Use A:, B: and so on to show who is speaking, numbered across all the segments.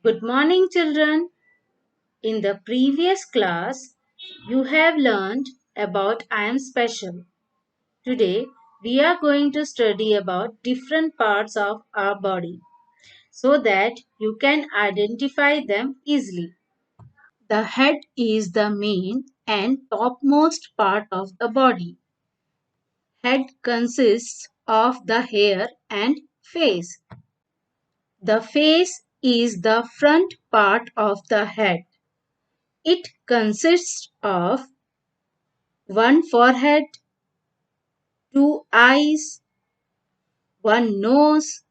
A: Good morning, children. In the previous class, you have learned about I am special. Today, we are going to study about different parts of our body so that you can identify them easily. The head is the main and topmost part of the body. Head consists of the hair and face. The face is the front part of the head. It consists of one forehead, two eyes, one nose,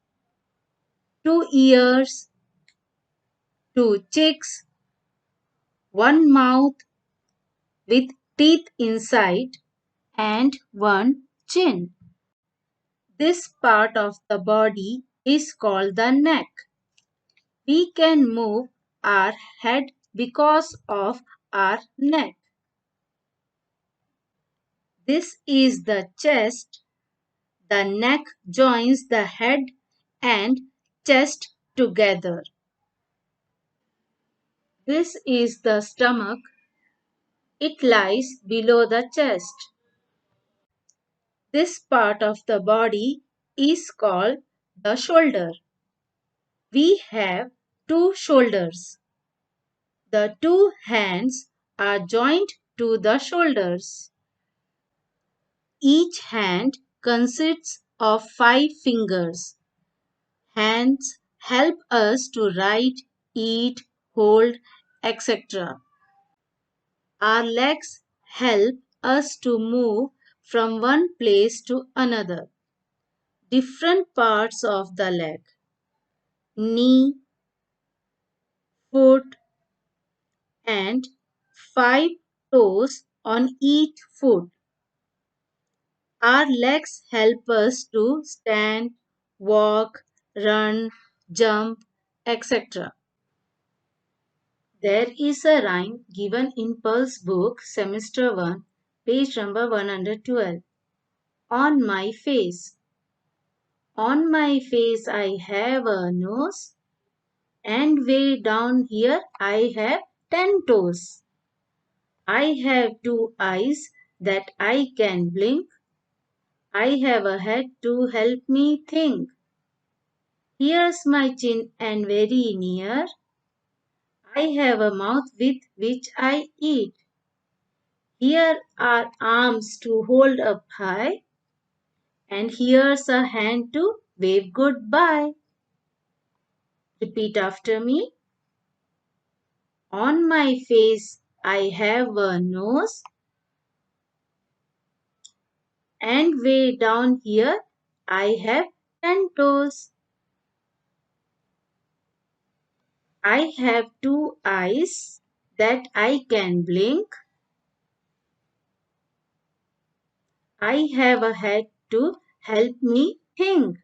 A: two ears, two cheeks, one mouth with teeth inside, and one chin. This part of the body is called the neck. We can move our head because of our neck. This is the chest. The neck joins the head and chest together. This is the stomach. It lies below the chest. This part of the body is called the shoulder. We have two shoulders. The two hands are joined to the shoulders. Each hand consists of 5 fingers. Hands help us to write, eat, hold, etc. Our legs help us to move from one place to another. Different parts of the leg: knee, foot, and 5 toes on each foot. Our legs help us to stand, walk, run, jump, etc. There is a rhyme given in Pearl's book, Semester 1, page number 112. On my face. On my face I have a nose, and way down here I have 10 toes. I have 2 eyes that I can blink. I have a head to help me think. Here's my chin and very near. I have a mouth with which I eat. Here are arms to hold up high, and here's a hand to wave goodbye. Repeat after me. On my face I have a nose, and way down here I have 10 toes. I have 2 eyes that I can blink. I have a head to help me think.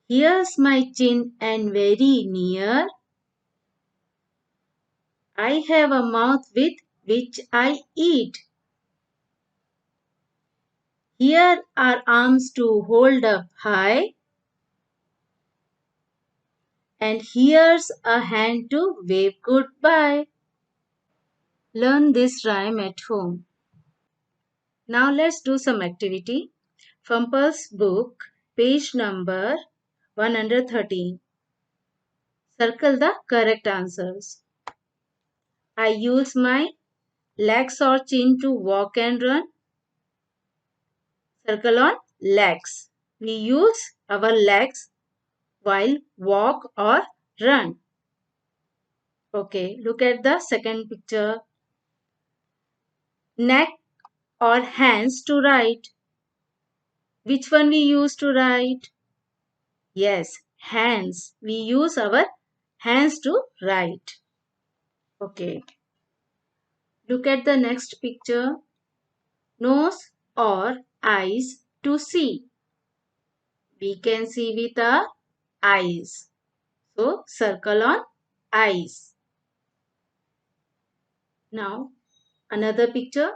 A: Here's my chin and very near. I have a mouth with which I eat. Here are arms to hold up high, and here's a hand to wave goodbye. Learn this rhyme at home. Now let's do some activity. From Pearl's book, page number 113. Circle the correct answers. I use my legs or chin to walk and run. Circle on legs. We use our legs while walk or run. Okay, look at the second picture. Neck or hands to write. Which one we use to write? Yes, hands. We use our hands to write. Okay. Look at the next picture. Nose or eyes to see. We can see with our eyes. So, circle on eyes. Now, another picture.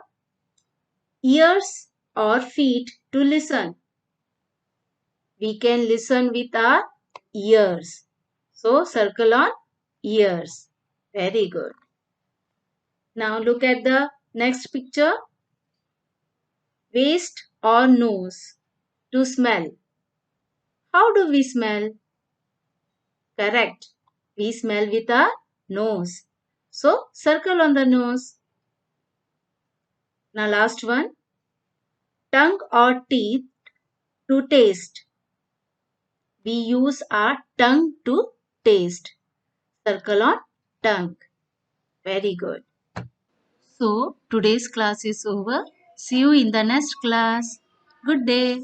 A: Ears or feet to listen. We can listen with our ears. So circle on ears. Very good. Now look at the next picture. Waist or nose to smell. How do we smell? Correct. We smell with our nose. So circle on the nose. Now last one. Tongue or teeth to taste. We use our tongue to taste. Circle on tongue. Very good. So today's class is over. See you in the next class. Good day.